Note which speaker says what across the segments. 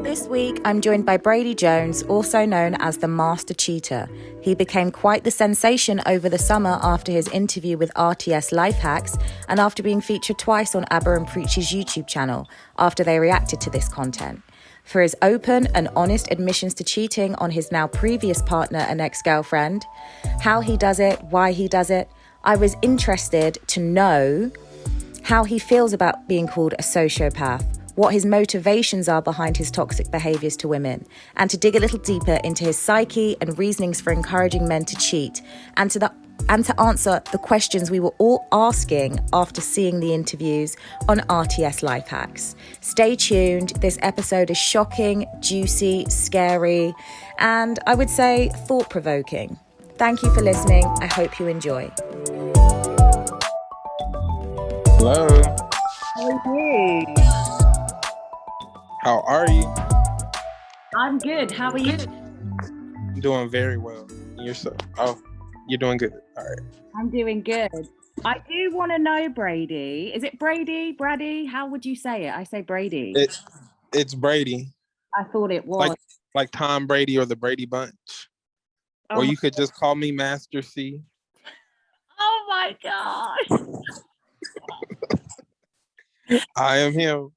Speaker 1: This week, I'm joined by Brady Jones, also known as the Master Cheater. He became quite the sensation over the summer after his interview with RTSLifeHacks and after being featured twice on Abba and Preach's YouTube channel after they reacted to this content. For his open and honest admissions to cheating on his now previous partner and ex-girlfriend, how he does it, why he does it, I was interested to know how he feels about being called a sociopath, what his motivations are behind his toxic behaviours to women, and to dig a little deeper into his psyche and reasonings for encouraging men to cheat, and to answer the questions we were all asking after seeing the interviews on RTSLifeHacks. Stay tuned. This episode is shocking, juicy, scary, and I would say thought-provoking. Thank you for listening. I hope you enjoy.
Speaker 2: Hello.
Speaker 3: How are you?
Speaker 2: How are you?
Speaker 3: I'm good. How are you?
Speaker 2: Doing very well. Yourself? Oh, you're doing good. All right.
Speaker 3: I'm doing good. I do want to know, Brady. Is it Brady? Brady? How would you say it? I say Brady.
Speaker 2: It's Brady.
Speaker 3: I thought it was.
Speaker 2: Like Tom Brady or the Brady Bunch. Or you could just call me Master C.
Speaker 3: Oh my gosh.
Speaker 2: I am him.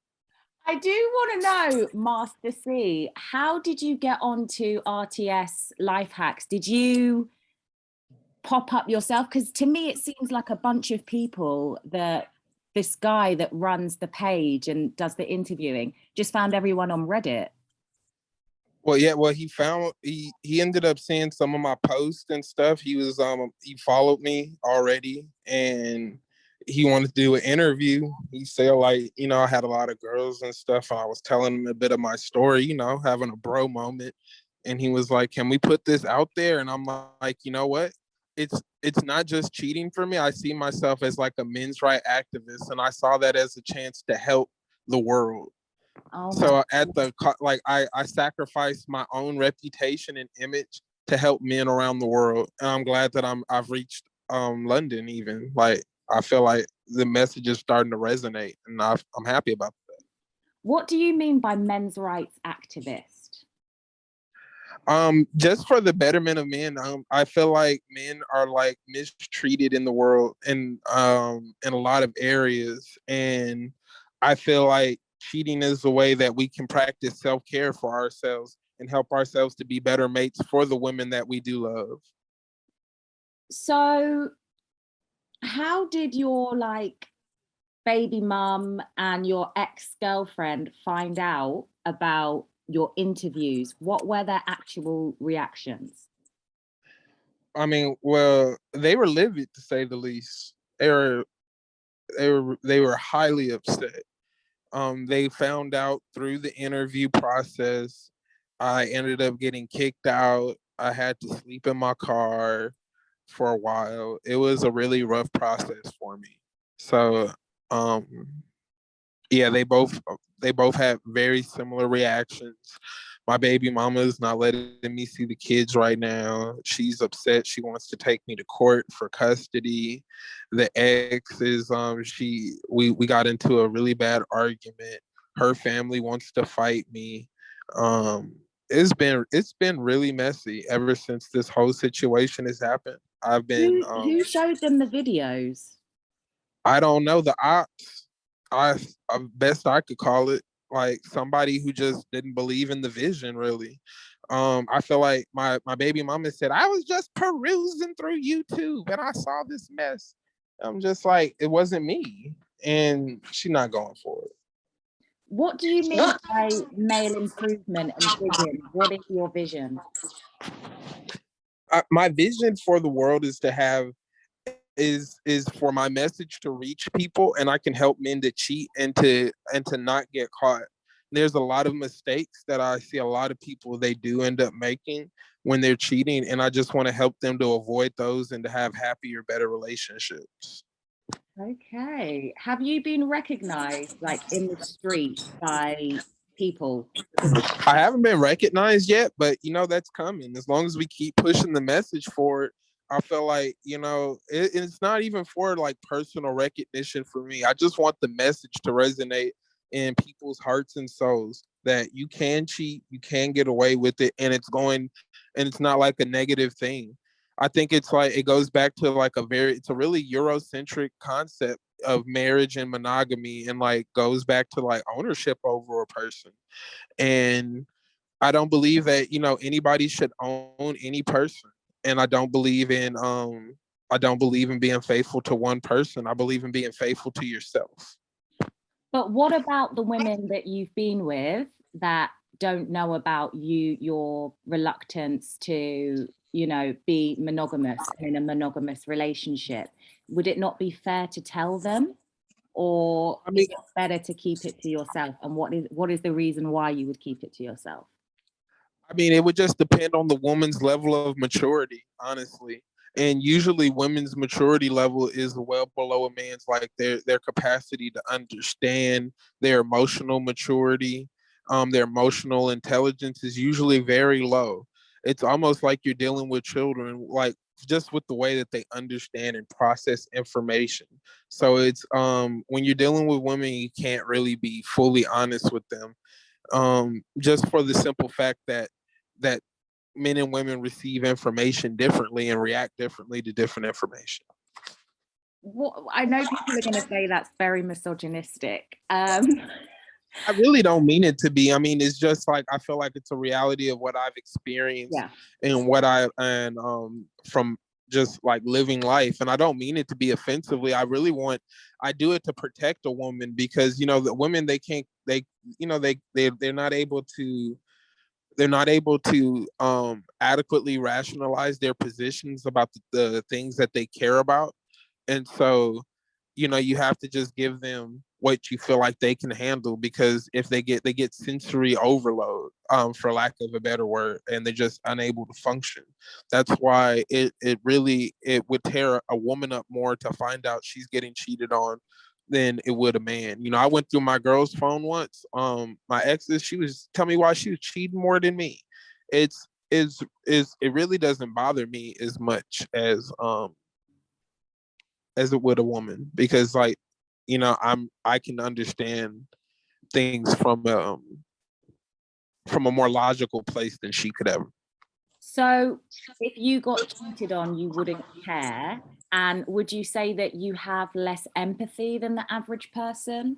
Speaker 3: I do want to know, Master C, how did you get onto RTS Life Hacks? Did you pop up yourself? Because to me, it seems like a bunch of people that this guy that runs the page and does the interviewing just found everyone on Reddit.
Speaker 2: Well, yeah, he ended up seeing some of my posts and stuff. He followed me already and he wanted to do an interview. He said, I had a lot of girls and stuff. And I was telling him a bit of my story, having a bro moment. And he was like, can we put this out there? And I'm like, you know what? It's not just cheating for me. I see myself as like a men's rights activist. And I saw that as a chance to help the world. So I sacrificed my own reputation and image to help men around the world. And I'm glad that I've reached London even. Like, I feel like the message is starting to resonate, and I'm happy about that.
Speaker 3: What do you mean by men's rights activist?
Speaker 2: Just for the betterment of men. I feel like men are like mistreated in the world in a lot of areas, and I feel like cheating is the way that we can practice self-care for ourselves and help ourselves to be better mates for the women that we do love.
Speaker 3: So how did your baby mum and your ex-girlfriend find out about your interviews? What were their actual reactions?
Speaker 2: I mean, well, they were livid to say the least. They were highly upset. They found out through the interview process. I ended up getting kicked out. I had to sleep in my car for a while. It was a really rough process for me. So, yeah, they both had very similar reactions. My baby mama is not letting me see the kids right now. She's upset. She wants to take me to court for custody. The ex is we got into a really bad argument. Her family wants to fight me. It's been really messy ever since this whole situation has happened. I've been
Speaker 3: who showed them the videos?
Speaker 2: I don't know, the ops. Best I could call it, like somebody who just didn't believe in the vision, really. I feel like my baby mama said, I was just perusing through YouTube and I saw this mess. I'm just like, it wasn't me. And she's not going for it.
Speaker 3: What do you mean by male improvement and vision? What is your vision?
Speaker 2: My vision for the world is to have is for my message to reach people, and I can help men to cheat and to not get caught. There's a lot of mistakes that I see a lot of people they do end up making when they're cheating, and I just want to help them to avoid those and to have happier, better relationships.
Speaker 3: Okay. Have you been recognized in the street by people?
Speaker 2: I haven't been recognized yet, but that's coming. As long as we keep pushing the message forward, I feel like it's not even for personal recognition for me. I just want the message to resonate in people's hearts and souls that you can cheat, you can get away with it, and it's not like a negative thing. I think it's like it goes back to like it's a really Eurocentric concept of marriage and monogamy, and like goes back to like ownership over a person. And I don't believe that, anybody should own any person. And I don't believe in being faithful to one person. I believe in being faithful to yourself.
Speaker 3: But what about the women that you've been with that don't know about your reluctance to, be monogamous in a monogamous relationship? Would it not be fair to tell them? Or
Speaker 2: I mean,
Speaker 3: is it better to keep it to yourself? And what is the reason why you would keep it to yourself?
Speaker 2: it would just depend on the woman's level of maturity, honestly. And usually women's maturity level is well below a man's, like their capacity to understand, their emotional maturity, their emotional intelligence is usually very low. It's almost like you're dealing with children, like just with the way that they understand and process information. So it's when you're dealing with women, you can't really be fully honest with them, just for the simple fact that men and women receive information differently and react differently to different information.
Speaker 3: I know people are going to say that's very misogynistic.
Speaker 2: I really don't mean it to be. It's just like I feel like it's a reality of what I've experienced,
Speaker 3: Yeah.
Speaker 2: and from just like living life. And I don't mean it to be offensively. I do it to protect a woman, because the women, they're not able to adequately rationalize their positions about the things that they care about. And so, you have to just give them what you feel like they can handle, because if they get sensory overload, for lack of a better word, and they're just unable to function. That's why it would tear a woman up more to find out she's getting cheated on than it would a man. I went through my girl's phone once. My exes, she was telling me why she was cheating more than me. It really doesn't bother me as much as it would a woman, because like, I can understand things from a more logical place than she could ever.
Speaker 3: So if you got cheated on, you wouldn't care. And would you say that you have less empathy than the average person?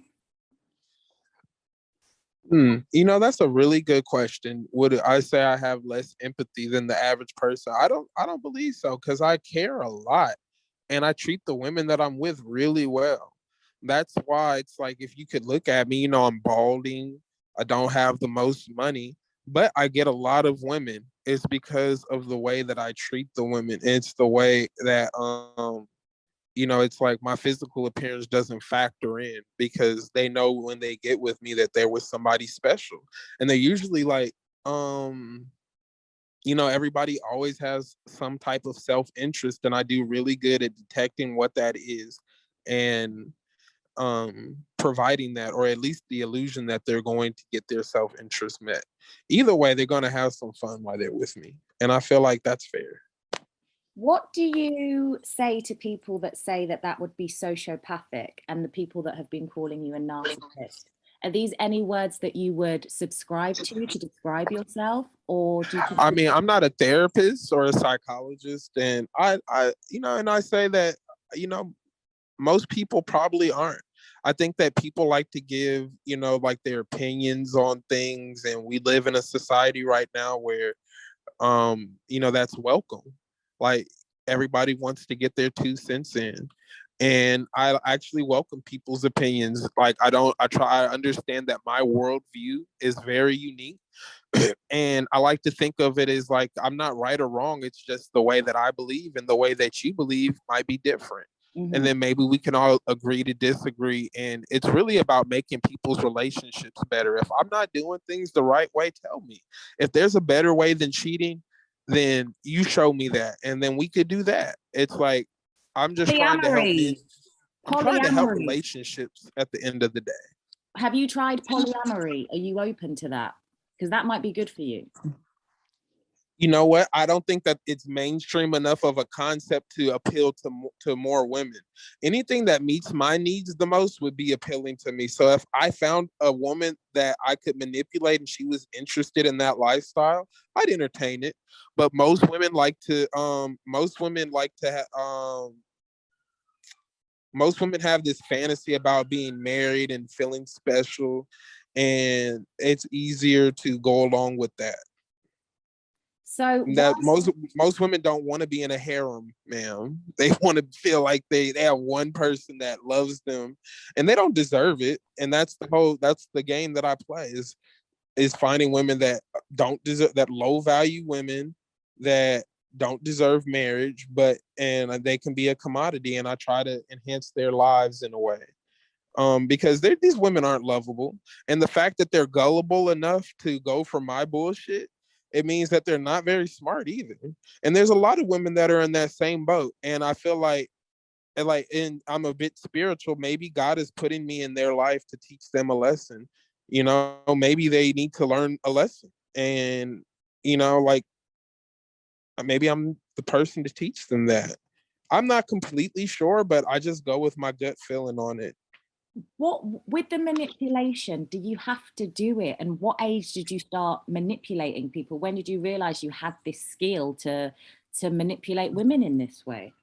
Speaker 2: That's a really good question. Would I say I have less empathy than the average person? I don't believe so, because I care a lot, and I treat the women that I'm with really well. That's why it's like, if you could look at me, I'm balding, I don't have the most money, but I get a lot of women. It's because of the way that I treat the women. It's the way that it's like my physical appearance doesn't factor in, because they know when they get with me that there was somebody special. And they're usually like, everybody always has some type of self-interest, and I do really good at detecting what that is, and providing that, or at least the illusion that they're going to get their self-interest met. Either way, they're going to have some fun while they're with me, and I feel like that's fair.
Speaker 3: What do you say to people that say that that would be sociopathic, and the people that have been calling you a narcissist? Are these any words that you would subscribe to describe yourself, or do you
Speaker 2: I'm not a therapist or a psychologist, and I say that, most people probably aren't. I think that people like to give, like their opinions on things, and we live in a society right now where, that's welcome. Like, everybody wants to get their 2 cents in. And I actually welcome people's opinions. Like, I understand that my worldview is very unique. And I like to think of it as like, I'm not right or wrong. It's just the way that I believe, and the way that you believe might be different.
Speaker 3: Mm-hmm.
Speaker 2: And then maybe we can all agree to disagree. And it's really about making people's relationships better. If I'm not doing things the right way, tell me. If there's a better way than cheating, then you show me that, and then we could do that. It's like, I'm just trying to help men. I'm trying to help relationships at the end of the day.
Speaker 3: Have you tried polyamory? Are you open to that? Because that might be good for you.
Speaker 2: You know what? I don't think that it's mainstream enough of a concept to appeal to more women. Anything that meets my needs the most would be appealing to me. So if I found a woman that I could manipulate and she was interested in that lifestyle, I'd entertain it. But most women have this fantasy about being married and feeling special, and it's easier to go along with that.
Speaker 3: So
Speaker 2: That most women don't want to be in a harem, ma'am. They want to feel like they have one person that loves them, and they don't deserve it. And that's the game that I play is finding women that don't deserve, that low value women that don't deserve marriage, and they can be a commodity, and I try to enhance their lives in a way. Because these women aren't lovable, and the fact that they're gullible enough to go for my bullshit, it means that they're not very smart either. And there's a lot of women that are in that same boat, and I feel like, and I'm a bit spiritual. Maybe God is putting me in their life to teach them a lesson. Maybe they need to learn a lesson, and like maybe I'm the person to teach them that. I'm not completely sure, but I just go with my gut feeling on it.
Speaker 3: what with the manipulation, do you have to do it? And what age did you start manipulating people? When did you realize you had this skill to manipulate women in this way?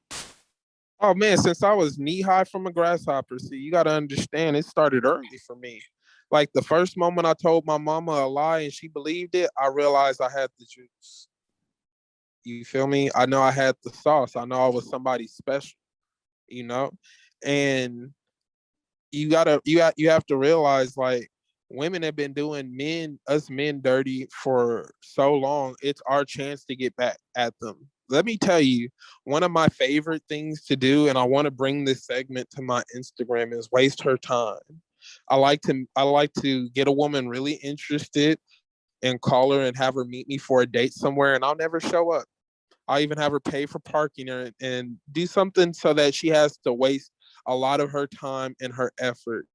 Speaker 2: Oh man, since I was knee high from a grasshopper, see, you got to understand, it started early for me. Like the first moment I told my mama a lie and she believed it, I realized I had the juice. You feel me? I know I had the sauce. I know I was somebody special, you know? And you have to realize, like, women have been doing us men dirty for so long. It's our chance to get back at them. Let me tell you, one of my favorite things to do, and I want to bring this segment to my Instagram, is waste her time. I like to get a woman really interested and call her and have her meet me for a date somewhere, and I'll never show up. I'll even have her pay for parking and do something so that she has to waste a lot of her time and her effort.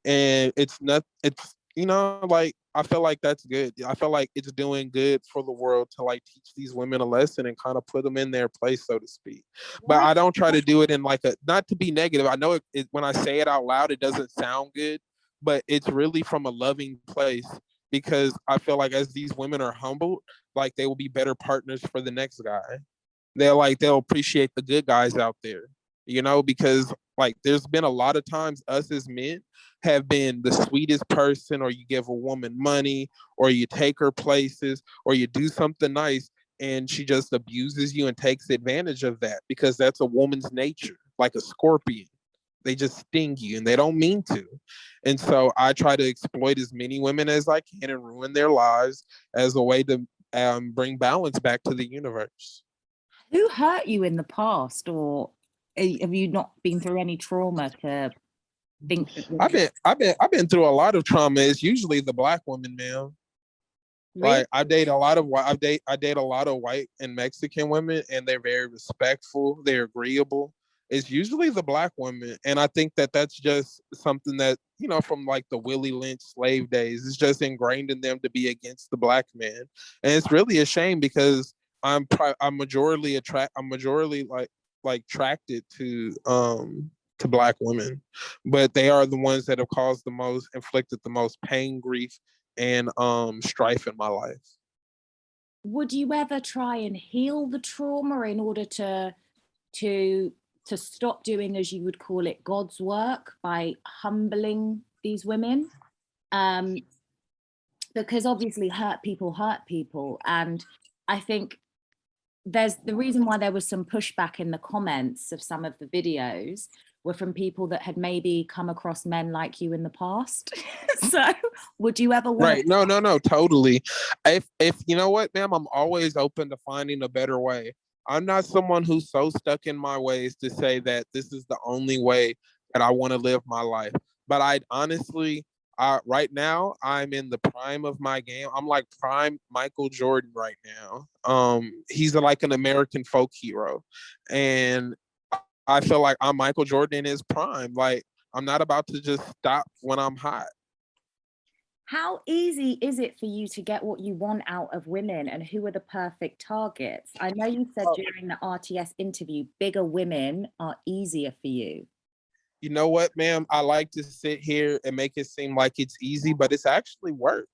Speaker 2: And like, I feel like that's good. I feel like it's doing good for the world to like teach these women a lesson and kind of put them in their place, so to speak. But
Speaker 3: Why?
Speaker 2: I don't try to do it in like not to be negative. I know when I say it out loud, it doesn't sound good, but it's really from a loving place, because I feel like as these women are humbled, like they will be better partners for the next guy. They'll appreciate the good guys out there, because like there's been a lot of times us as men have been the sweetest person, or you give a woman money, or you take her places, or you do something nice, and she just abuses you and takes advantage of that, because that's a woman's nature, like a scorpion. They just sting you and they don't mean to. And so I try to exploit as many women as I can and ruin their lives as a way to bring balance back to the universe.
Speaker 3: Who hurt you in the past, or have you not been through any trauma to think that
Speaker 2: I've been through a lot of trauma. It's usually the black woman, man.
Speaker 3: really?
Speaker 2: Like I date a lot of white and Mexican women, and they're very respectful. They're agreeable. It's usually the black women, and I think that that's just something that, from like the Willie Lynch slave days. It's just ingrained in them to be against the black man, and it's really a shame, because I'm majorly like attracted to black women, but they are the ones that have caused the most, inflicted the most pain, grief, and strife in my life.
Speaker 3: Would you ever try and heal the trauma in order to to stop doing, as you would call it, God's work by humbling these women? Um, because obviously hurt people, and I think there's the reason why there was some pushback in the comments of some of the videos were from people that had maybe come across men like you in the past. So would you ever want to?
Speaker 2: Right. No, no, no, totally. If you know what, ma'am, I'm always open to finding a better way. I'm not someone who's so stuck in my ways to say that this is the only way that I want to live my life. But I honestly, right now, I'm in the prime of my game. I'm like prime Michael Jordan right now. He's like an American folk hero, and I feel like I'm Michael Jordan in his prime. Like, I'm not about to just stop when I'm hot.
Speaker 3: How easy is it for you to get what you want out of women, and who are the perfect targets? I know you said during the RTS interview, bigger women are easier for you.
Speaker 2: You know what, ma'am? I like to sit here and make it seem like it's easy, but it's actually work.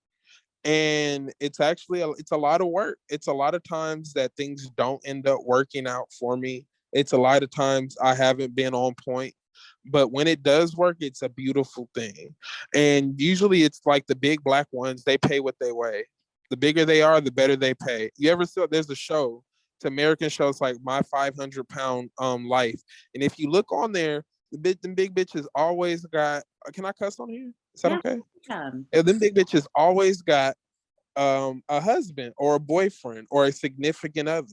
Speaker 2: And it's actually it's a lot of work. It's a lot of times that things don't end up working out for me. It's a lot of times I haven't been on point, but when it does work, it's a beautiful thing. And usually it's like the big black ones, they pay what they weigh. The bigger they are, the better they pay. You ever saw, there's a show, it's an American show, it's like My 500-Pound Life, and if you look on there, them big bitches always got, can I cuss on here, is that
Speaker 3: Yeah.
Speaker 2: okay? And them big bitches always got a husband or a boyfriend or a significant other.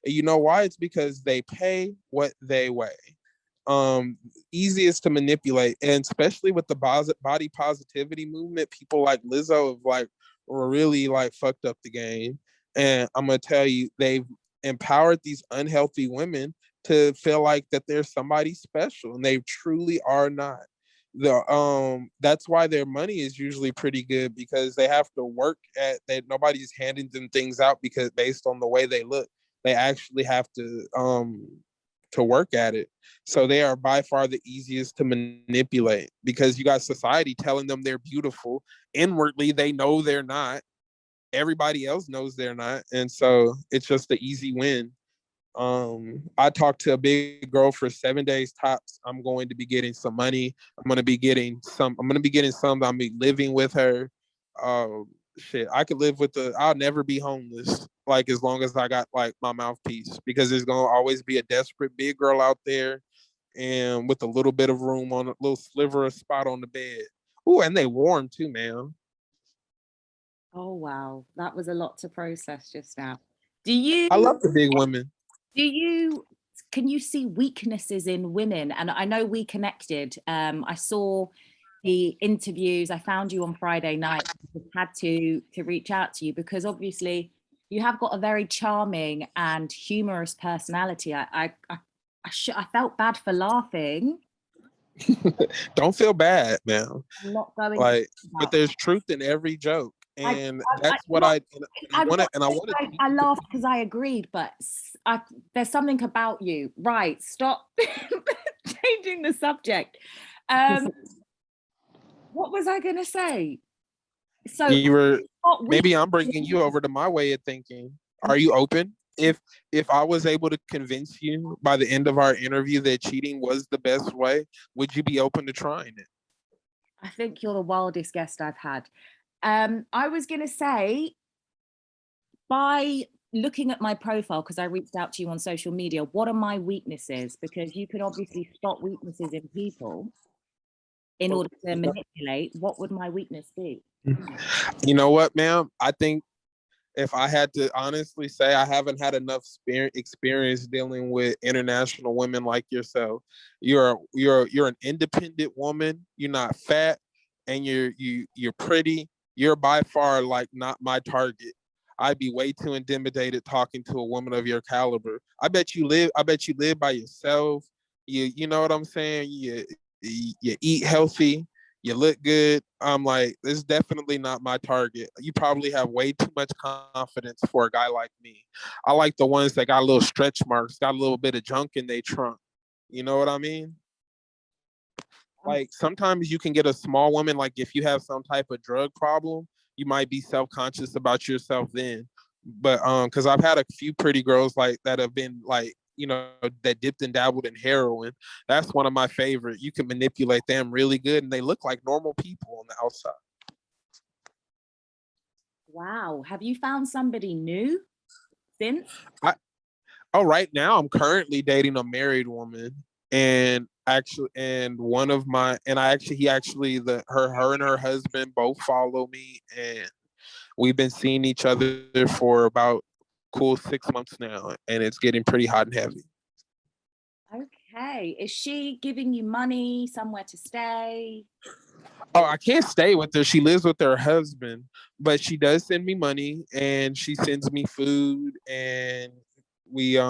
Speaker 2: And you know why? It's because they pay what they weigh. Easiest to manipulate, and especially with the body positivity movement, people like Lizzo have like really like fucked up the game. And I'm gonna tell you, they've empowered these unhealthy women to feel like that they're somebody special, and they truly are not. That's why their money is usually pretty good, because they have to work at that. Nobody's handing them things out because based on the way they look. They actually have to work at it. So they are by far the easiest to manipulate, because you got society telling them they're beautiful. Inwardly, they know they're not. Everybody else knows they're not. And so it's just an easy win. I talked to a big girl for 7 days tops. I'm going to be getting some money. I'm going to be getting some. I'm going to be getting some. I'm be living with her. Shit, I could live with I'll never be homeless. Like, as long as I got like my mouthpiece, because there's gonna always be a desperate big girl out there, and with a little bit of room on a little sliver of spot on the bed. Ooh, and they warm too, man.
Speaker 3: Oh, wow. That was a lot to process just now.
Speaker 2: I love the big women.
Speaker 3: Do you can you see weaknesses in women? And I know we connected. I saw the interviews. I found you on Friday night. I just had to reach out to you because obviously you have got a very charming and humorous personality. I felt bad for laughing.
Speaker 2: Don't feel bad, man.
Speaker 3: I'm not going to
Speaker 2: Like, but
Speaker 3: about
Speaker 2: there's truth in every joke,
Speaker 3: I,
Speaker 2: and
Speaker 3: I
Speaker 2: that's what
Speaker 3: not,
Speaker 2: I
Speaker 3: I'm
Speaker 2: want to,
Speaker 3: not
Speaker 2: and I
Speaker 3: saying
Speaker 2: want to.
Speaker 3: I laughed because I agreed, but there's something about you. Right, stop changing the subject. Um, what was I going to say? So,
Speaker 2: You were,
Speaker 3: what we
Speaker 2: maybe I'm bringing you over to my way of thinking. Are you open? If I was able to convince you by the end of our interview that cheating was the best way, would you be open to trying it?
Speaker 3: I think you're the wildest guest I've had. I was going to say, by looking at my profile, because I reached out to you on social media, what are my weaknesses? Because you can obviously spot weaknesses in people in order to manipulate. What would my weakness be?
Speaker 2: You know what, ma'am? I think if I had to honestly say, I haven't had enough experience dealing with international women like yourself. You're an independent woman. You're not fat, and you're pretty. You're by far like not my target. I'd be way too intimidated talking to a woman of your caliber. I bet you live by yourself. You know what I'm saying? You eat healthy, you look good. I'm like, this is definitely not my target. You probably have way too much confidence for a guy like me. I like the ones that got a little stretch marks, got a little bit of junk in their trunk. You know what I mean? Like, sometimes you can get a small woman, like if you have some type of drug problem, you might be self-conscious about yourself then. But because I've had a few pretty girls like that have been like, that dipped and dabbled in heroin. That's one of my favorite. You can manipulate them really good, and they look like normal people on the outside.
Speaker 3: Wow. Have you found somebody new since?
Speaker 2: I, oh, right now I'm currently dating a married woman, and actually, and one of my, and I actually, he actually, her and her husband both follow me, and we've been seeing each other for about cool 6 months now, and it's getting pretty hot and heavy.
Speaker 3: Okay. Is she giving you money, somewhere to stay?
Speaker 2: Oh, I can't stay with her. She lives with her husband, but she does send me money, and she sends me food, and we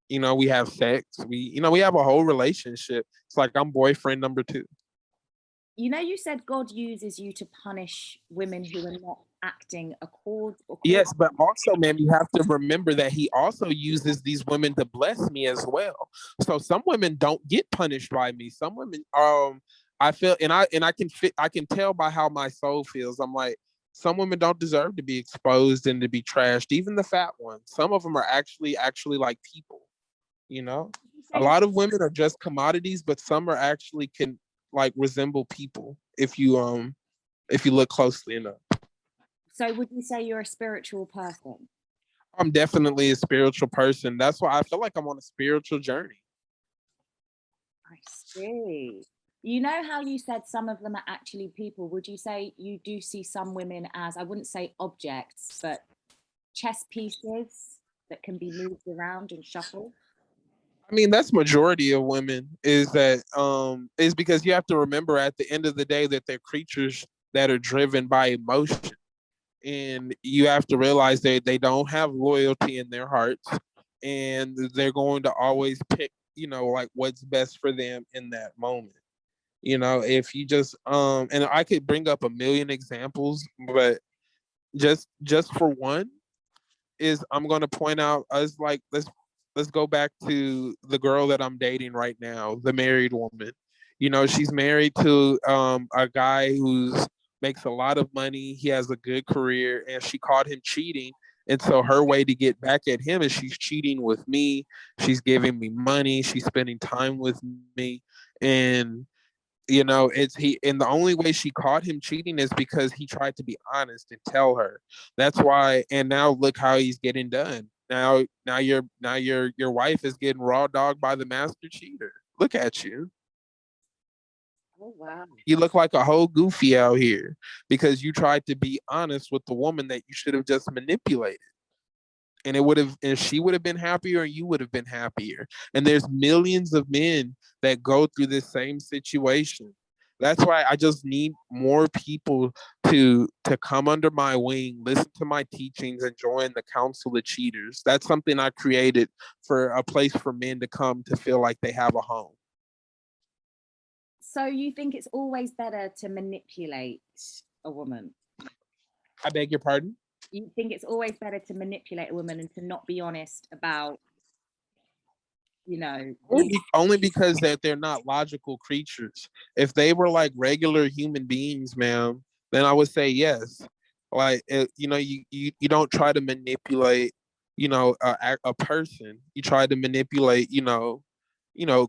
Speaker 2: we have sex. We have a whole relationship. It's like I'm boyfriend number two.
Speaker 3: You said God uses you to punish women who are not acting according.
Speaker 2: Yes, but also, man, you have to remember that he also uses these women to bless me as well. So some women don't get punished by me. Some women, I feel, and I can tell by how my soul feels. I'm like, some women don't deserve to be exposed and to be trashed, even the fat ones. Some of them are actually like people. You know, a lot of women are just commodities, but some are actually can like resemble people if you look closely enough.
Speaker 3: So would you say you're a spiritual person?
Speaker 2: I'm definitely a spiritual person. That's why I feel like I'm on a spiritual journey.
Speaker 3: I see. You know how you said some of them are actually people? Would you say you do see some women as, I wouldn't say objects, but chess pieces that can be moved around and shuffled?
Speaker 2: I mean, that's majority of women is because you have to remember at the end of the day that they're creatures that are driven by emotion. And you have to realize that they don't have loyalty in their hearts, and they're going to always pick, like what's best for them in that moment. If you just and I could bring up a million examples, but just for one is I'm going to point out us like let's go back to the girl that I'm dating right now, the married woman. She's married to a guy who's makes a lot of money. He has a good career, and she caught him cheating. And so her way to get back at him is she's cheating with me. She's giving me money. She's spending time with me. And it's he, and the only way she caught him cheating is because he tried to be honest and tell her. That's why. And now look how he's getting done. Now your wife is getting raw dogged by the master cheater. Look at you.
Speaker 3: Oh, wow.
Speaker 2: You look like a whole goofy out here because you tried to be honest with the woman that you should have just manipulated. And she would have been happier and you would have been happier. And there's millions of men that go through this same situation. That's why I just need more people to come under my wing, listen to my teachings, and join the Council of Cheaters. That's something I created for a place for men to come to feel like they have a home.
Speaker 3: So you think it's always better to manipulate a woman?
Speaker 2: I beg your pardon?
Speaker 3: You think it's always better to manipulate a woman and to not be honest about,
Speaker 2: only because that they're not logical creatures. If they were like regular human beings, ma'am, then I would say yes. Like you don't try to manipulate, a person. You try to manipulate,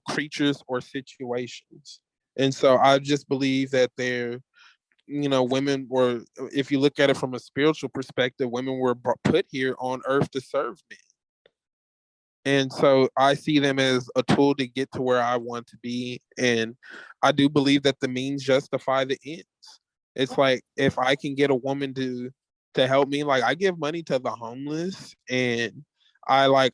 Speaker 2: creatures or situations. And so I just believe that they're women were, if you look at it from a spiritual perspective, women were put here on earth to serve men. And so I see them as a tool to get to where I want to be. And I do believe that the means justify the ends. It's like if I can get a woman to help me, like I give money to the homeless, and I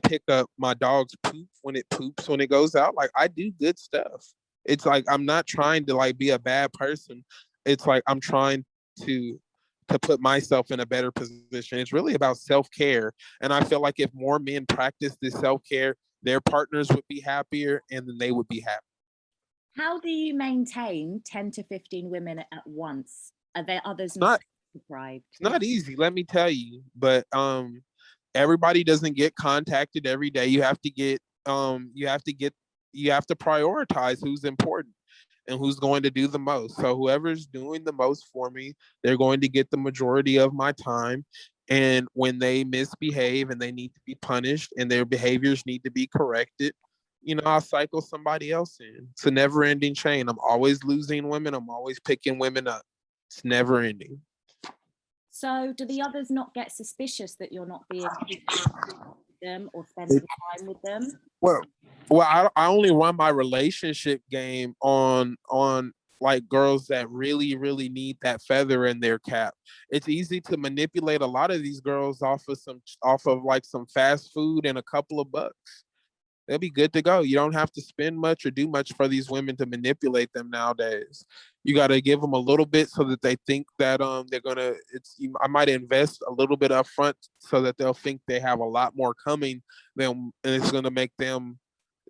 Speaker 2: pick up my dog's poop when it poops when it goes out. Like I do good stuff. It's like I'm not trying to like be a bad person. It's like I'm trying to put myself in a better position. It's really about self-care. And I feel like if more men practice this self-care, their partners would be happier and then they would be happy.
Speaker 3: How do you maintain 10 to 15 women at once? Are there others deprived?
Speaker 2: It's not easy, let me tell you. But everybody doesn't get contacted every day. You have to prioritize who's important and who's going to do the most. So whoever's doing the most for me, they're going to get the majority of my time. And when they misbehave and they need to be punished and their behaviors need to be corrected, I'll cycle somebody else in. It's a never ending chain. I'm always losing women. I'm always picking women up. It's never ending.
Speaker 3: So do the others not get suspicious that you're not being with them or spending time with them?
Speaker 2: Well, I only run my relationship game on like girls that really, really need that feather in their cap. It's easy to manipulate a lot of these girls off of like some fast food and a couple of bucks. They'll be good to go. You don't have to spend much or do much for these women to manipulate them nowadays. You got to give them a little bit so that they think that they're gonna. I might invest a little bit up front so that they'll think they have a lot more coming. And it's gonna make them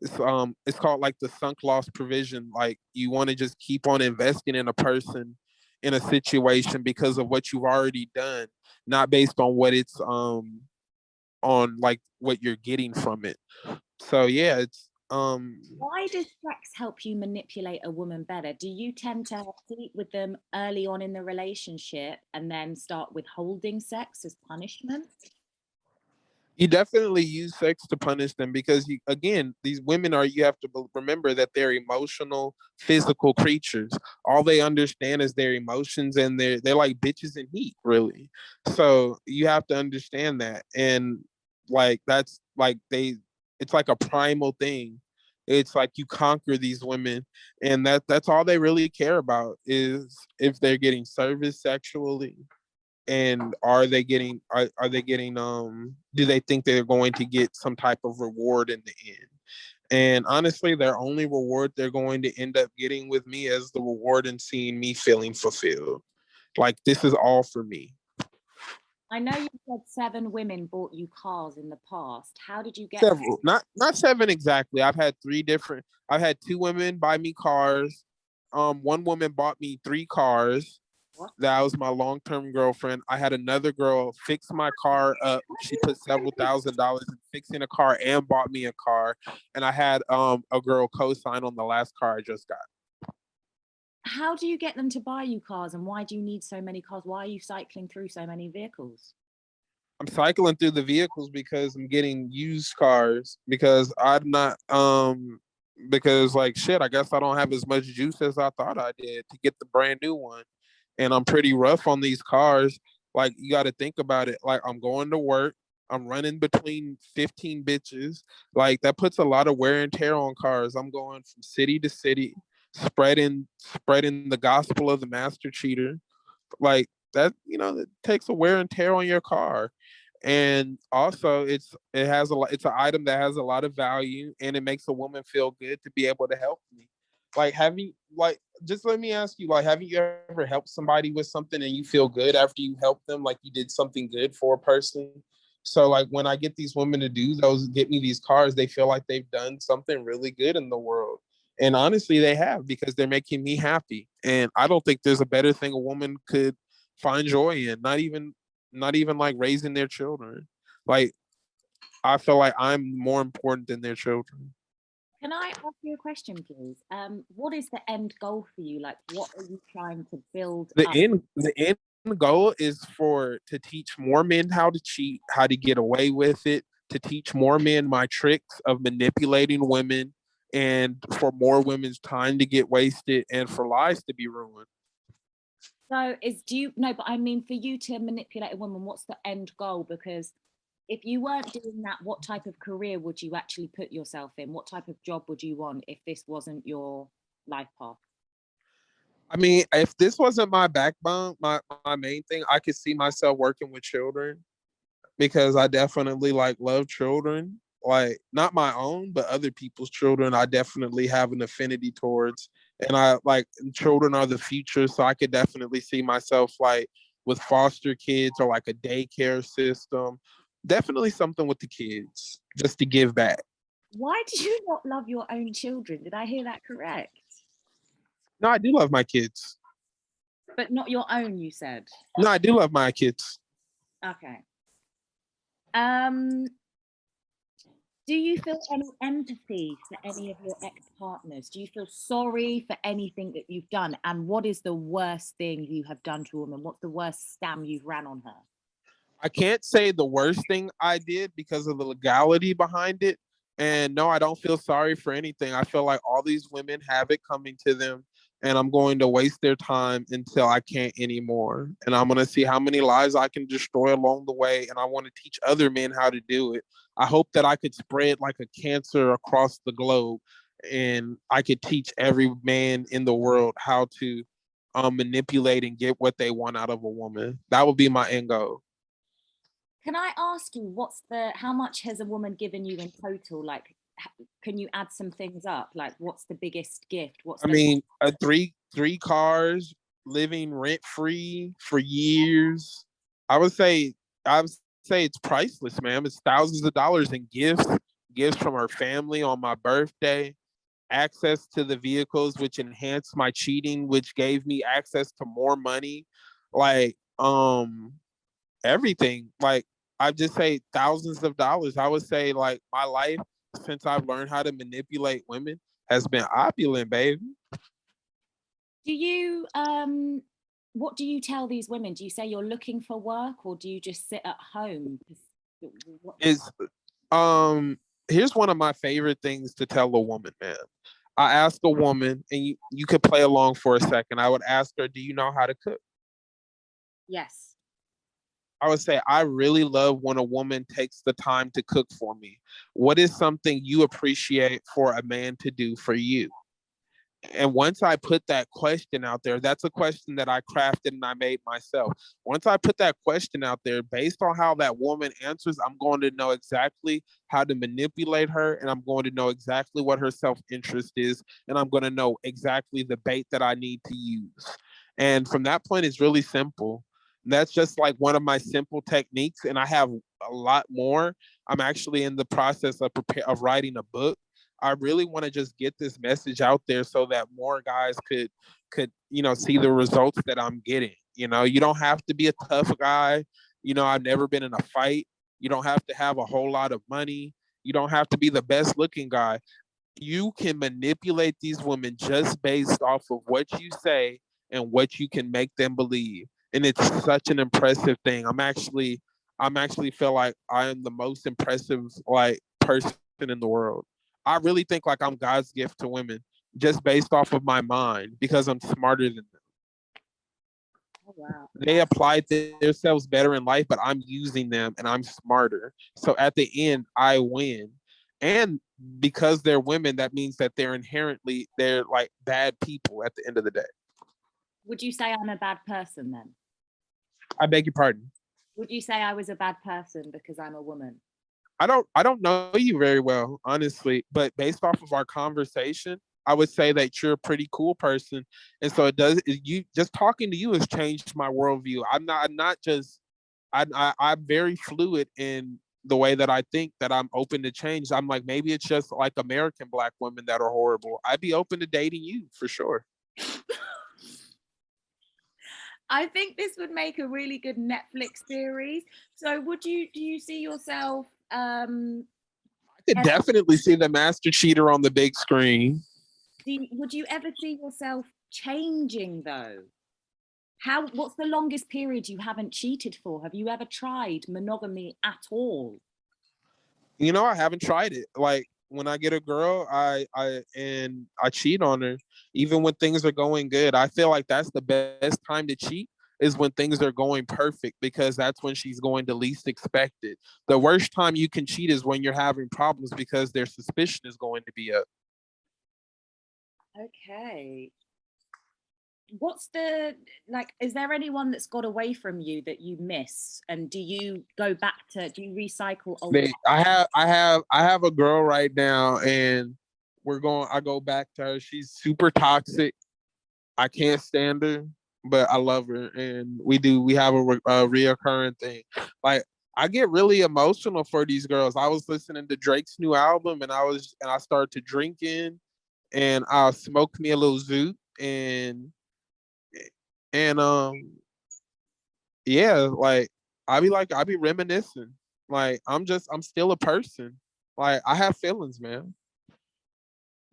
Speaker 2: It's called like the sunk loss provision. Like you want to just keep on investing in a person, in a situation, because of what you've already done, not based on what it's on like what you're getting from it. So yeah, it's
Speaker 3: Why does sex help you manipulate a woman better? Do you tend to sleep with them early on in the relationship and then start withholding sex as punishment?
Speaker 2: you definitely use sex to punish them, because you, again, these women are, you have to remember that they're emotional, physical creatures. All they understand is their emotions, and they're like bitches in heat, really. So you have to understand that. And like that's like they it's like a primal thing. It's like you conquer these women, and that's all they really care about, is if they're getting service sexually, and are they getting do they think they're going to get some type of reward in the end. And honestly, their only reward they're going to end up getting with me is the reward in seeing me feeling fulfilled. Like, this is all for me.
Speaker 3: I know you said 7 women bought you cars in the past. How did you get them?
Speaker 2: Several, not seven exactly. I've had 2 women buy me cars. One woman bought me 3 cars.
Speaker 3: What?
Speaker 2: That was my long-term girlfriend. I had another girl fix my car up. She put several $1,000s in fixing a car and bought me a car. And I had a girl co-sign on the last car I just got.
Speaker 3: How do you get them to buy you cars, and why do you need so many cars? Why are you cycling through so many vehicles?
Speaker 2: I'm cycling through the vehicles because I'm getting used cars, because I'm not because like shit, I guess I don't have as much juice as I thought I did to get the brand new one. And I'm pretty rough on these cars. Like, you got to think about it. Like, I'm going to work, I'm running between 15 bitches. Like, that puts a lot of wear and tear on cars. I'm going from city to city, spreading the gospel of the master cheater. Like, that, it takes a wear and tear on your car. And also, it's an item that has a lot of value, and it makes a woman feel good to be able to help me. Like, just let me ask you, like, haven't you ever helped somebody with something and you feel good after you help them, like you did something good for a person? So like, when I get these women to get me these cars, they feel like they've done something really good in the world. And honestly, they have, because they're making me happy. And I don't think there's a better thing a woman could find joy in. Not even like raising their children. Like, I feel like I'm more important than their children.
Speaker 3: Can I ask you a question, please? What is the end goal for you? Like, what are you trying to build
Speaker 2: The
Speaker 3: up?
Speaker 2: end goal is to teach more men how to cheat, how to get away with it, to teach more men my tricks of manipulating women, and for more women's time to get wasted, and for lives to be ruined.
Speaker 3: So, do you no? But I mean, for you to manipulate a woman, what's the end goal? Because if you weren't doing that, what type of career would you actually put yourself in? What type of job would you want if this wasn't your life path?
Speaker 2: I mean, if this wasn't my backbone, my main thing, I could see myself working with children, because I definitely like love children. Like, not my own, but other people's children, I definitely have an affinity towards. And I like, children are the future, so I could definitely see myself like with foster kids, or like a daycare system. Definitely something with the kids, just to give back.
Speaker 3: Why do you not love your own children? Did I hear that correct?
Speaker 2: No, I do love my kids.
Speaker 3: But not your own, you said.
Speaker 2: No, I do love my kids.
Speaker 3: Okay. Um, do you feel any empathy for any of your ex-partners? Do you feel sorry for anything that you've done? And what is the worst thing you have done to a woman? What's the worst scam you've ran on her?
Speaker 2: I can't say the worst thing I did because of the legality behind it. And no, I don't feel sorry for anything. I feel like all these women have it coming to them, and I'm going to waste their time until I can't anymore. And I'm going to see how many lives I can destroy along the way. And I want to teach other men how to do it. I hope that I could spread like a cancer across the globe, and I could teach every man in the world how to manipulate and get what they want out of a woman. That would be my end goal.
Speaker 3: Can I ask you how much has a woman given you in total? Like, can you add some things up? Like, what's the biggest gift?
Speaker 2: I mean, three cars, living rent free for years. I would say I would say it's priceless, man. It's thousands of dollars in gifts, gifts from her family on my birthday, access to the vehicles, which enhanced my cheating, which gave me access to more money, like everything. Like, I just say thousands of dollars. I would say like my life since I've learned how to manipulate women has been opulent, baby.
Speaker 3: Do you what do you tell these women? Do you say you're looking for work, or do you just sit at home?
Speaker 2: Is Here's one of my favorite things to tell a woman, man. I ask a woman, and you could play along for a second. I would ask her, do you know how to cook?
Speaker 3: Yes.
Speaker 2: I would say, I really love when a woman takes the time to cook for me. What is something you appreciate for a man to do for you? And once I put that question out there, that's a question that I crafted and I made myself. Once I put that question out there, based on how that woman answers, I'm going to know exactly how to manipulate her, and I'm going to know exactly what her self-interest is, and I'm going to know exactly the bait that I need to use. And from that point, it's really simple. That's just like one of my simple techniques, and I have a lot more. I'm actually in the process of writing a book. I really want to just get this message out there so that more guys could see the results that I'm getting. You don't have to be a tough guy. I've never been in a fight. You don't have to have a whole lot of money. You don't have to be the best looking guy. You can manipulate these women just based off of what you say and what you can make them believe. And it's such an impressive thing. I'm actually feel like I am the most impressive like person in the world. I really think like I'm God's gift to women just based off of my mind because I'm smarter than them.
Speaker 3: Oh, wow.
Speaker 2: They apply themselves better in life, but I'm using them and I'm smarter. So at the end, I win. And because they're women, that means that they're like bad people at the end of the day.
Speaker 3: Would you say I'm a bad person then?
Speaker 2: I beg your pardon.
Speaker 3: Would you say I was a bad person because I'm a woman?
Speaker 2: I don't know you very well, honestly, but based off of our conversation, I would say that you're a pretty cool person. And so you just talking to you has changed my worldview. I'm not just I'm very fluid in the way that I think, that I'm open to change. I'm like, maybe it's just like American Black women that are horrible. I'd be open to dating you for sure.
Speaker 3: I think this would make a really good Netflix series. So do you see yourself
Speaker 2: I could definitely see the master cheater on the big screen.
Speaker 3: would you ever see yourself changing though? What's the longest period you haven't cheated for? Have you ever tried monogamy at all?
Speaker 2: I haven't tried it. Like, when I get a girl, I cheat on her, even when things are going good. I feel like that's the best time to cheat, is when things are going perfect, because that's when she's going to least expect it. The worst time you can cheat is when you're having problems because their suspicion is going to be up.
Speaker 3: Okay. Is there anyone that's got away from you that you miss? And do you recycle old?
Speaker 2: I have a girl right now, and I go back to her. She's super toxic. I can't stand her, but I love her, and we have a reoccurring thing. Like, I get really emotional for these girls. I was listening to Drake's new album, and I started to drinking, and I smoked me a little zoot, and yeah, like, I be reminiscing. Like, I'm still a person. Like, I have feelings, man.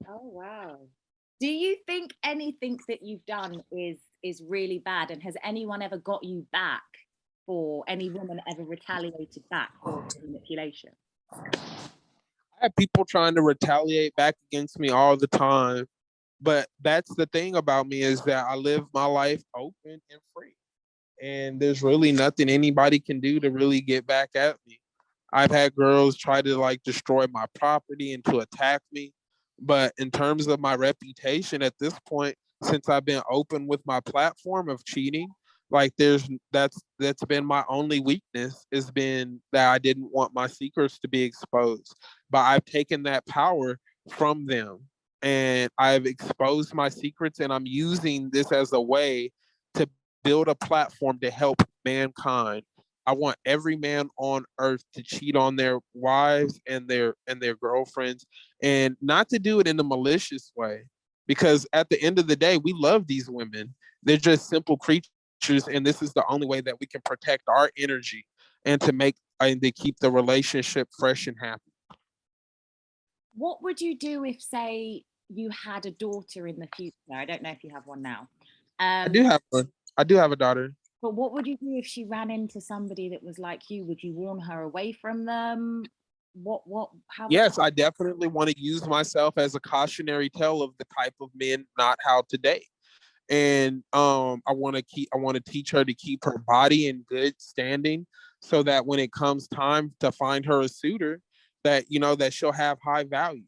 Speaker 3: Oh wow. Do you think anything that you've done is really bad? And has anyone ever got you back, or any woman ever retaliated back for manipulation?
Speaker 2: I have people trying to retaliate back against me all the time. But that's the thing about me, is that I live my life open and free. And there's really nothing anybody can do to really get back at me. I've had girls try to like destroy my property and to attack me. But in terms of my reputation at this point, since I've been open with my platform of cheating, like, that's been my only weakness, has been that I didn't want my secrets to be exposed. But I've taken that power from them, and I've exposed my secrets, and I'm using this as a way to build a platform to help mankind. I want every man on earth to cheat on their wives and their girlfriends, and not to do it in a malicious way. Because at the end of the day, we love these women. They're just simple creatures, and this is the only way that we can protect our energy and to keep the relationship fresh and happy.
Speaker 3: What would you do if, say, you had a daughter in the future? I don't know if you have one now.
Speaker 2: I do have one. I do have a daughter.
Speaker 3: But what would you do if she ran into somebody that was like you? Would you warn her away from them? How?
Speaker 2: Yes, I definitely want to use myself as a cautionary tale of the type of men not how to date. And I want to teach her to keep her body in good standing, so that when it comes time to find her a suitor, that that she'll have high value,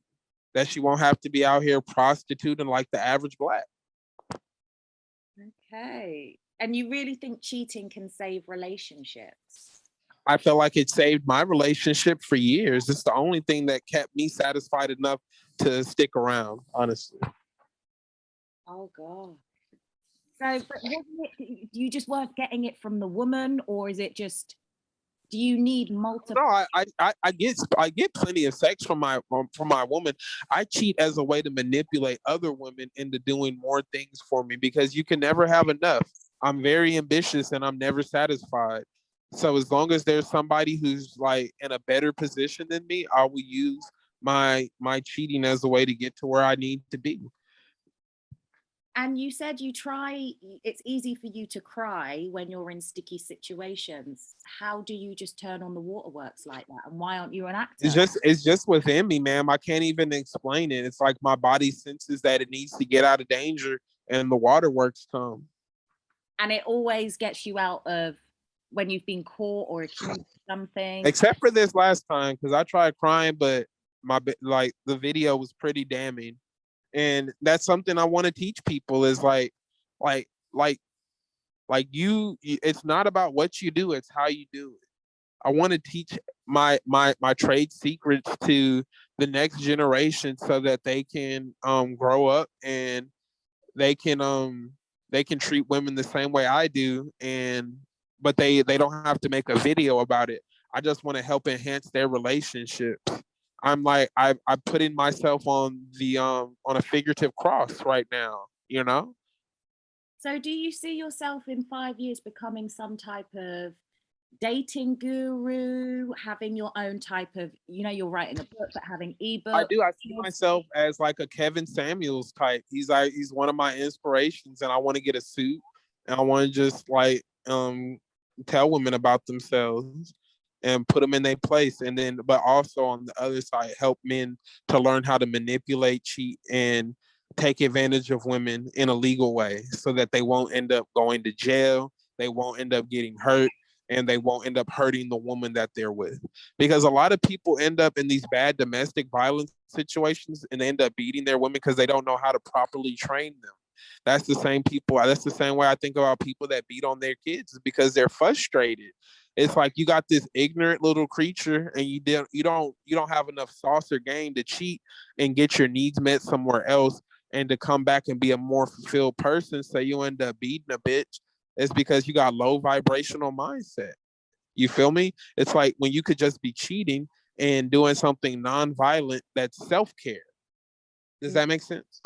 Speaker 2: that she won't have to be out here prostituting like the average Black.
Speaker 3: Okay. And you really think cheating can save relationships?
Speaker 2: I feel like it saved my relationship for years. It's the only thing that kept me satisfied enough to stick around, honestly.
Speaker 3: Oh God. So, but you just weren't getting it from the woman, or is it just, do you need multiple?
Speaker 2: No, I get plenty of sex from my woman. I cheat as a way to manipulate other women into doing more things for me, because you can never have enough. I'm very ambitious and I'm never satisfied. So as long as there's somebody who's like in a better position than me, I will use my cheating as a way to get to where I need to be.
Speaker 3: And you said it's easy for you to cry when you're in sticky situations. How do you just turn on the waterworks like that? And why aren't you an actor?
Speaker 2: It's just within me, ma'am. I can't even explain it. It's like my body senses that it needs to get out of danger, and the waterworks come.
Speaker 3: And it always gets you out of when you've been caught or accused of something.
Speaker 2: Except for this last time, because I tried crying, but the video was pretty damning. And that's something I want to teach people is it's not about what you do, it's how you do it. I want to teach my trade secrets to the next generation, so that they can grow up and they can treat women the same way I do, but they don't have to make a video about it. I just want to help enhance their relationships. I'm putting myself on a figurative cross right now,
Speaker 3: So do you see yourself in 5 years becoming some type of dating guru, having your own type of, you're writing a book, but having ebooks?
Speaker 2: I do. I see myself as like a Kevin Samuels type. He's one of my inspirations, and I want to get a suit, and I want to just tell women about themselves and put them in their place. And then, but also on the other side, help men to learn how to manipulate, cheat, and take advantage of women in a legal way, so that they won't end up going to jail, they won't end up getting hurt, and they won't end up hurting the woman that they're with. Because a lot of people end up in these bad domestic violence situations, and they end up beating their women because they don't know how to properly train them. That's the same way I think about people that beat on their kids, because they're frustrated. It's like you got this ignorant little creature, and you don't have enough sauce or game to cheat and get your needs met somewhere else, and to come back and be a more fulfilled person. So you end up beating a bitch. It's because you got low vibrational mindset. You feel me? It's like when you could just be cheating and doing something non-violent, that's self-care. Does that make sense?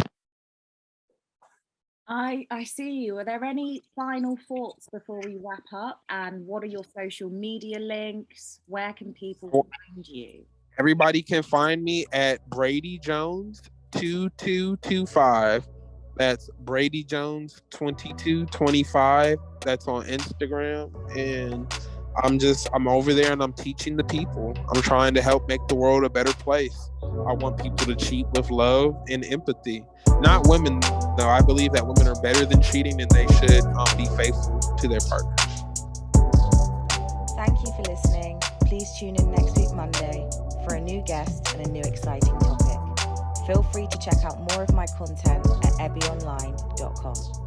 Speaker 3: I see you. Are there any final thoughts before we wrap up? And what are your social media links? Where can people find you?
Speaker 2: Everybody can find me at Brady Jones 2225. That's Brady Jones 2225. That's on Instagram. And I'm over there and I'm teaching the people. I'm trying to help make the world a better place. I want people to cheat with love and empathy. Not women, though. I believe that women are better than cheating, and they should be faithful to their partners.
Speaker 1: Thank you for listening. Please tune in next week, Monday, for a new guest and a new exciting topic. Feel free to check out more of my content at ebbyonline.com.